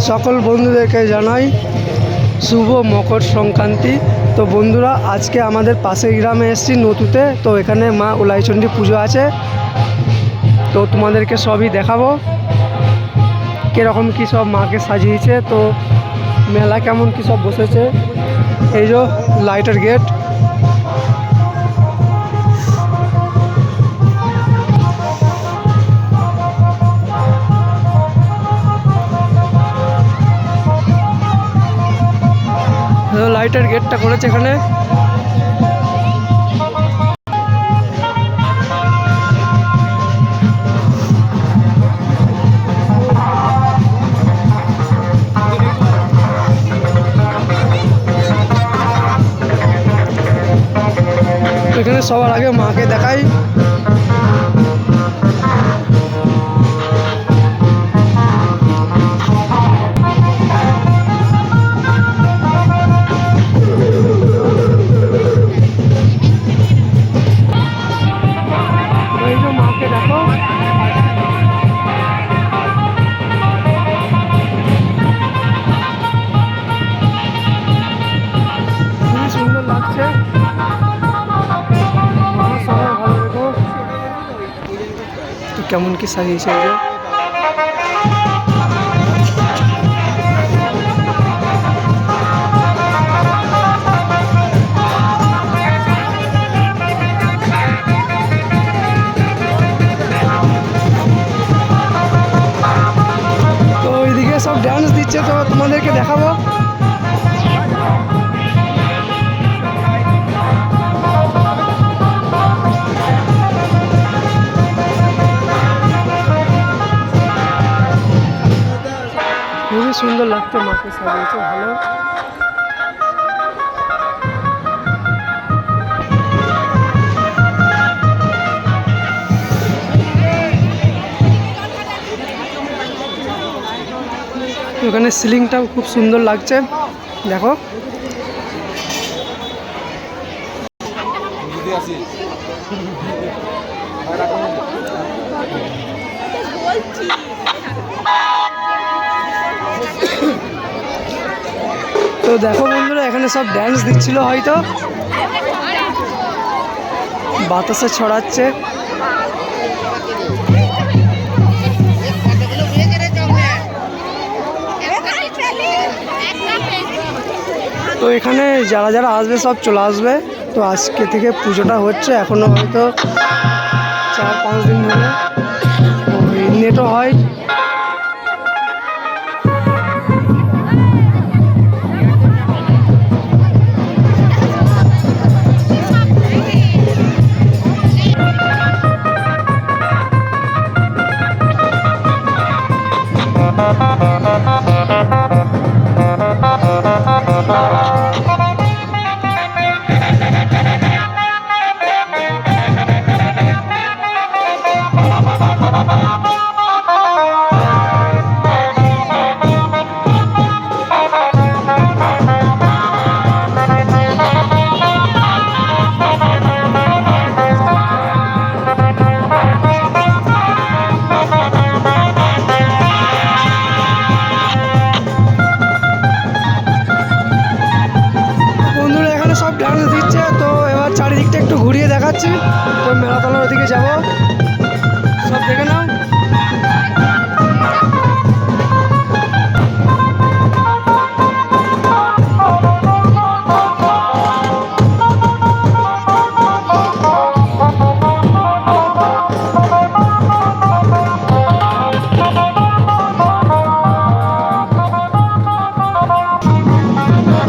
সকল বন্ধুদেরকে জানাই শুভ মকর সংক্রান্তি। তো বন্ধুরা, আজকে আমাদের পাশের গ্রামে এসেছি নতুতে। তো এখানে মা উলাইচণ্ডী পুজো আছে, তো তোমাদেরকে সবই দেখাবো কীরকম কী সব মাকে সাজিয়েছে, তো মেলা কেমন কী সব বসেছে। এই যে লাইটের গেট, লাইটের গেটটা করেছে এখানে। এখানে সবার আগে মাকে দেখাই। মাকে দেখো, খুবই সুন্দর লাগছে। কেমন কি সাজিয়েছে এই যে। তো ওইদিকে সব ডান্স দিচ্ছে, তো তোমাদেরকে দেখাবো। খুবই সুন্দর লাগছে, মাকে সাজিয়েছে ভালো। ওখানে সিলিংটাও খুব সুন্দর লাগছে, দেখো। তো দেখো বন্ধুরা, এখানে সব ড্যান্স দিচ্ছিল, হয়তো বাতাসে ছড়াচ্ছে। তো এখানে যারা যারা আসবে সব চলে আসবে। তো আজকে থেকে পুজোটা হচ্ছে, এখনো হয়তো 4-5 দিন ধরে নেটও হয়। সব ডান্স দিচ্ছে, তো এবার চারিদিকটা একটু ঘুরিয়ে দেখাচ্ছি। তো মেলাতলার দিকে যাবো, সব দেখে নাও।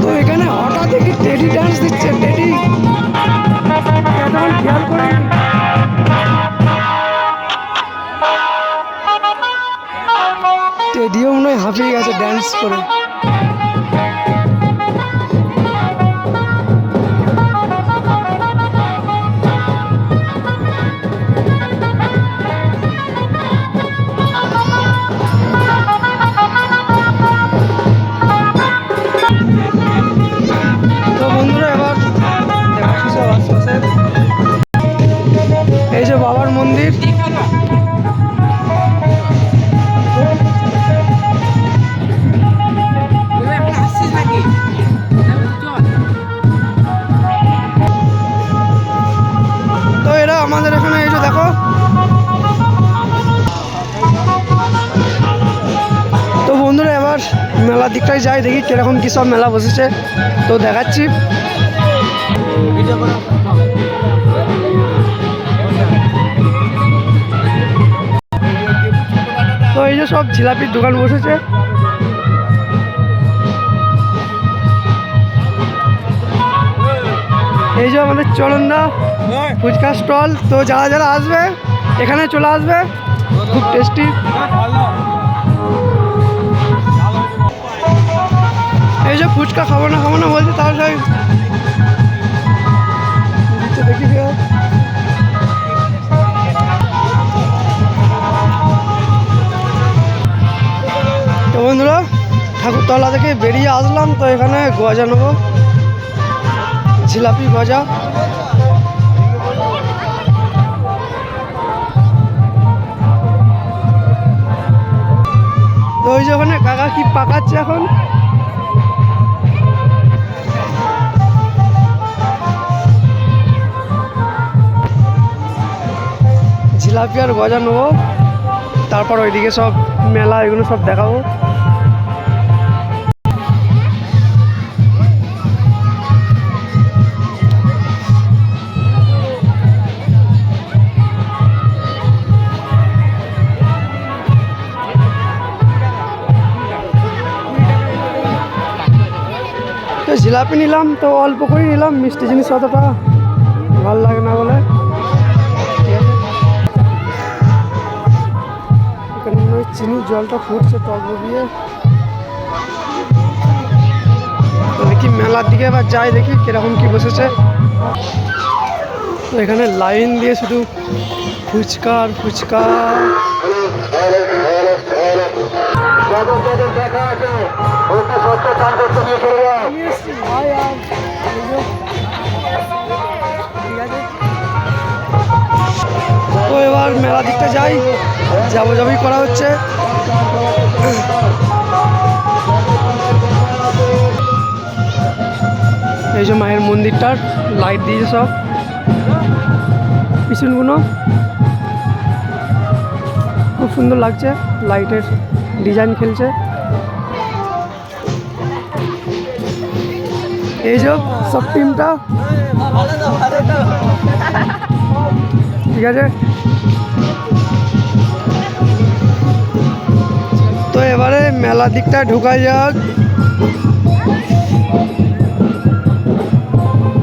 তো এখানে হঠাৎ দেখি টেডি ডান্স দিচ্ছে, টেডি খেয়াল করে। টেডিও মনে হয় হাঁপিয়ে গেছে ডান্স করে। তো বন্ধুরা, এবার দেখছি সব আশপাশে। এই যে বাবার মন্দির, মেলার দিকটায় যাই, দেখি কিরকম কী সব মেলা বসেছে, তো দেখাচ্ছি। তো এই যে সব জিলাপির দোকান বসেছে। এই যে আমাদের চরণদা ফুচকা স্টল, তো যারা যারা আসবে এখানে চলে আসবে, খুব টেস্টি। এই যে ফুচকা খাবো না বলছে, তাহলে দেখি তো বন্ধুরা ঠাকুরতলা থেকে বেরিয়ে আসলাম, তো এখানে গজা নেবো, জিলাপি গজা। তো ওই যে ওখানে কাকা কি পাকাচ্ছে এখন। জিলাপি আর গজা নেবো, তারপর ওইদিকে সব মেলা এগুলো সব দেখাবো। তো জিলাপি নিলাম, তো অল্প করে নিলাম, মিষ্টি জিনিস অতটা ভালো লাগে না বলে। এখানে ওই চিনির জলটা ফুটছে টক দিয়ে। দেখি মেলার দিকে এবার যাই, দেখি কিরকম কি বসেছে। তো এখানে লাইন দিয়ে শুধু ফুচকা আর ফুচকা। তো এবার মেলা দিকটা যাই, যাবি করা হচ্ছে। এই যে মায়ের মন্দিরটার লাইট দিয়েছে সব পিছনগুলো, খুব সুন্দর লাগছে, লাইটের ডিজাইন খেলছে। এই যে সব টিমটা ঠিক আছে। তো এবারে মেলা দিকটা ঢোকা যাক।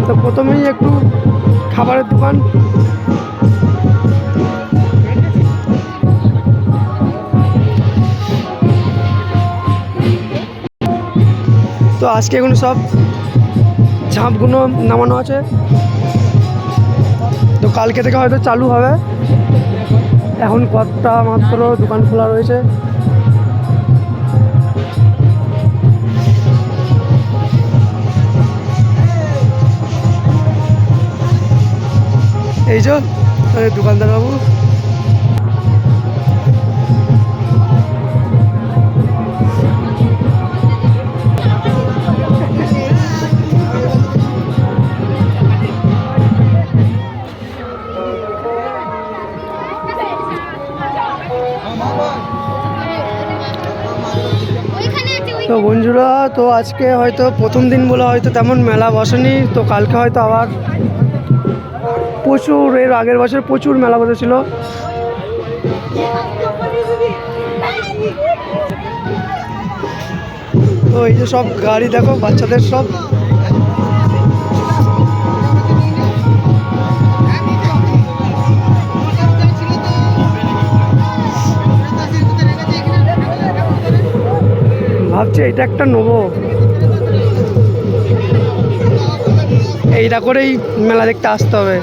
তো প্রথমেই একটু খাবারের দোকান। তো আজকে এগুলো সব ঝাঁপগুলো নামানো আছে, তো কালকে থেকে হয়তো চালু হবে। এখন কতটা মাত্র দোকান খোলা রয়েছে। এই যে দোকানদার বাবু। তো বন্ধুরা, তো আজকে হয়তো প্রথম দিন বলে হয়তো তেমন মেলা বসেনি, তো কালকে হয়তো আবার প্রচুর, এর আগের বছর প্রচুর মেলা বসেছিল। তো এই যে সব গাড়ি দেখো, বাচ্চাদের সব। ভাবছি এটা একটা নেবো, এইটা করেই মেলা দেখতে আসতে হবে।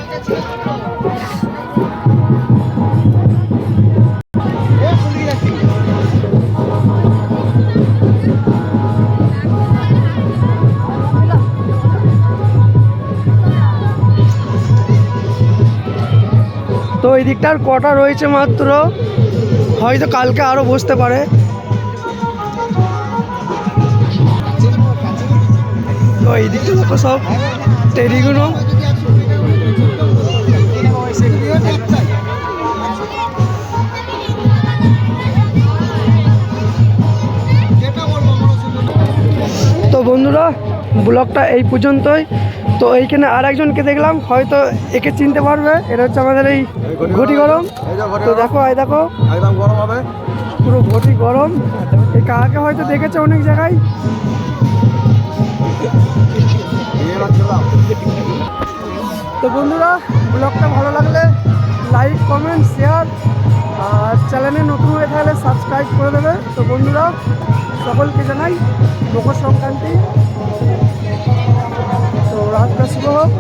তো এই দিকটার কটা রয়েছে মাত্র, হয়তো কালকে আরও বসতে পারে। তো এই দিকটা দেখো সব টেরিগুলো। বন্ধুরা ব্লগটা এই পর্যন্তই। তো এইখানে আর একজনকে দেখলাম, হয়তো একে চিনতে পারবে, এটা হচ্ছে আমাদের এই ঘটি গরম। তো দেখো দেখো একদম গরম হবে, পুরো ঘটি গরম। এই কাকাকে হয়তো দেখেছে অনেক জায়গায়। তো বন্ধুরা ব্লগটা ভালো লাগলে লাইক কমেন্ট শেয়ার, আর চ্যানেলে নতুন হয়ে থাকলে সাবস্ক্রাইব করে দেবে। তো বন্ধুরা সকলকে জানাই মকর সংক্রান্তি, তো রাতটা শুভ হোক,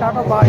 টাটা বাই।